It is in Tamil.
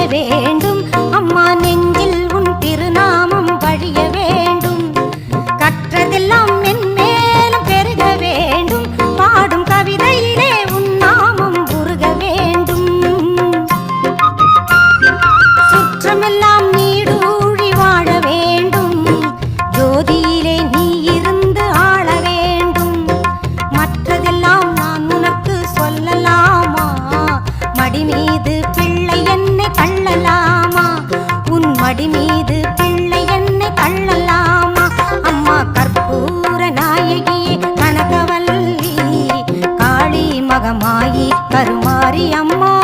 வேண்டும். அம்மா நெஞ்சில் உன் திருநாமம் வழிய வேண்டும். கற்றதெல்லாம் மென்மேலும் பெருக வேண்டும். பாடும் கவிதையிலே உன் நாமம் உருக வேண்டும். சுற்றமெல்லாம் நீடூழி வாழ வேண்டும். ஜோதியிலே நீ இருந்து ஆள வேண்டும். மற்றதெல்லாம் நான் உனக்கு சொல்லலாமா? மடி மீது பிள்ளை என்னை தள்ளலாமா? உன் மடி மீது பிள்ளை என்னை தள்ளலாமா? அம்மா கற்பூர நாயகியே கனகவல்லி, காளி மகமாயி கருமாரி அம்மா.